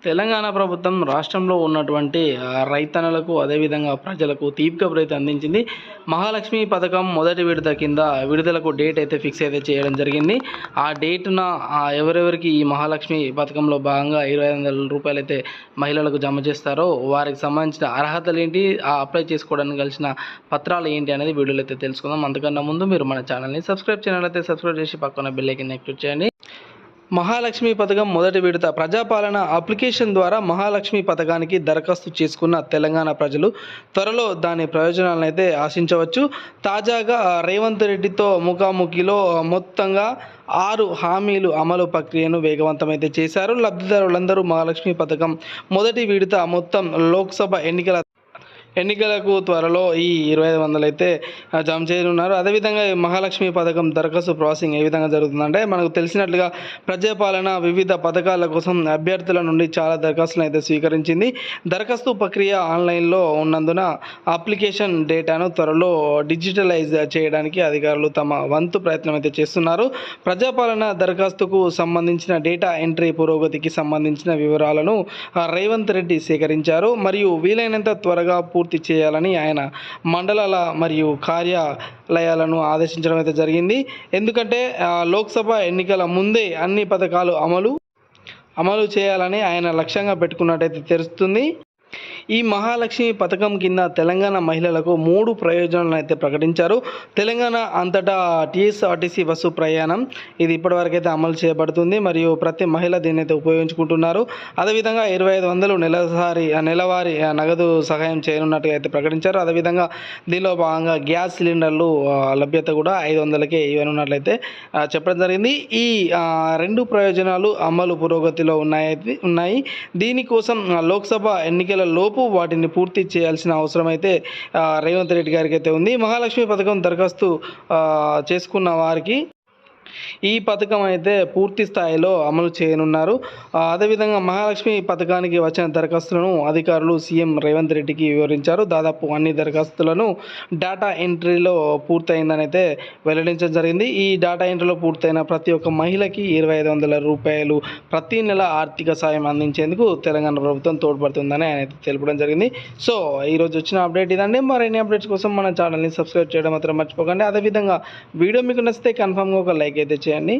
తెలంగాణ ప్రభుత్వం రాష్ట్రంలో ఉన్నటువంటి రైతన్నలకు అదేవిధంగా ప్రజలకు తీపి కబురు అయితే అందించింది. మహాలక్ష్మి పథకం మొదటి విడత కింద విడుదలకు డేట్ అయితే ఫిక్స్ అయితే చేయడం జరిగింది. ఆ డేటున ఎవరెవరికి ఈ మహాలక్ష్మి పథకంలో భాగంగా 25,000 రూపాయలు అయితే మహిళలకు జమ చేస్తారో వారికి సంబంధించిన అర్హతలు ఏంటి, ఆ అప్లై చేసుకోవడానికి కలిసిన పత్రాలు ఏంటి అనేది వీడియోలో అయితే తెలుసుకుందాం. అంతకన్నా ముందు మీరు మన ఛానల్ని సబ్స్క్రైబ్ చేయాలైతే సబ్స్క్రైబ్ చేసి పక్కన బెల్ ఐకాన్ యాక్టివేట్ చేయండి. మహాలక్ష్మి పథకం మొదటి విడత ప్రజాపాలన అప్లికేషన్ ద్వారా మహాలక్ష్మి పథకానికి దరఖాస్తు చేసుకున్న తెలంగాణ ప్రజలు త్వరలో దాని ప్రయోజనాలను అయితే ఆశించవచ్చు. తాజాగా రేవంత్ రెడ్డితో ముఖాముఖిలో మొత్తంగా 6 హామీలు అమలు ప్రక్రియను వేగవంతమైతే చేశారు. లబ్ధిదారులందరూ మహాలక్ష్మి పథకం మొదటి విడత మొత్తం లోక్సభ ఎన్నికలకు త్వరలో ఈ 25,000 అయితే జమ చేయనున్నారు. అదేవిధంగా మహాలక్ష్మి పథకం దరఖాస్తు ప్రాసెసింగ్ ఏ విధంగా జరుగుతుందంటే, మనకు తెలిసినట్లుగా ప్రజాపాలన వివిధ పథకాల కోసం అభ్యర్థుల నుండి చాలా దరఖాస్తులను అయితే స్వీకరించింది. దరఖాస్తు ప్రక్రియ ఆన్లైన్లో ఉన్నందున అప్లికేషన్ డేటాను త్వరలో డిజిటలైజ్ చేయడానికి అధికారులు తమ వంతు ప్రయత్నం అయితే చేస్తున్నారు. ప్రజాపాలన దరఖాస్తుకు సంబంధించిన డేటా ఎంట్రీ పురోగతికి సంబంధించిన వివరాలను రేవంత్ రెడ్డి సేకరించారు మరియు వీలైనంత త్వరగా పూర్తి చేయాలని ఆయన మండలాల మరియు కార్యాలయాలను ఆదేశించడం అయితే జరిగింది. ఎందుకంటే లోక్సభ ఎన్నికల ముందే అన్ని పథకాలు అమలు చేయాలని ఆయన లక్ష్యంగా పెట్టుకున్నట్టయితే తెలుస్తుంది. ఈ మహాలక్ష్మి పథకం కింద తెలంగాణ మహిళలకు 3 ప్రయోజనాలను అయితే ప్రకటించారు. తెలంగాణ అంతటా టీఎస్ఆర్టీసీ బస్సు ప్రయాణం ఇది ఇప్పటివరకు అయితే అమలు చేయబడుతుంది మరియు ప్రతి మహిళ దీన్ని అయితే ఉపయోగించుకుంటున్నారు. అదేవిధంగా 2,500 నెలవారీ నగదు సహాయం చేయనున్నట్టుగా అయితే ప్రకటించారు. అదేవిధంగా దీనిలో భాగంగా గ్యాస్ సిలిండర్లు లభ్యత కూడా 500కే ఇవ్వనున్నట్లయితే చెప్పడం జరిగింది. ఈ 2 ప్రయోజనాలు అమలు పురోగతిలో ఉన్నాయి. దీనికోసం లోక్సభ ఎన్నికల లోపు వాటిని పూర్తి చేయాల్సిన అవసరం అయితే రేవంత్ రెడ్డి గారికి అయితే ఉంది. మహాలక్ష్మి పథకం దరఖాస్తు చేసుకున్న వారికి ఈ పథకం అయితే పూర్తి స్థాయిలో అమలు చేయనున్నారు. అదేవిధంగా మహాలక్ష్మి పథకానికి వచ్చిన దరఖాస్తులను అధికారులు సీఎం రేవంత్ రెడ్డికి వివరించారు. దాదాపు అన్ని దరఖాస్తులను డేటా ఎంట్రీలో పూర్తయిందని అయితే వెల్లడించడం జరిగింది. ఈ డేటా ఎంట్రీలో పూర్తయిన ప్రతి ఒక్క మహిళకి 2,500 రూపాయలు ప్రతి నెల ఆర్థిక సాయం అందించేందుకు తెలంగాణ ప్రభుత్వం తోడ్పడుతుందని ఆయన అయితే తెలపడం జరిగింది. సో ఈరోజు వచ్చిన అప్డేట్ ఇదండి. మరిన్ని అప్డేట్స్ కోసం మన ఛానల్ని సబ్స్క్రైబ్ చేయడం మాత్రం మర్చిపోకండి. అదేవిధంగా వీడియో మీకు నచ్చితే కన్ఫామ్గా ఒక లైక్ అయితే చేయండి.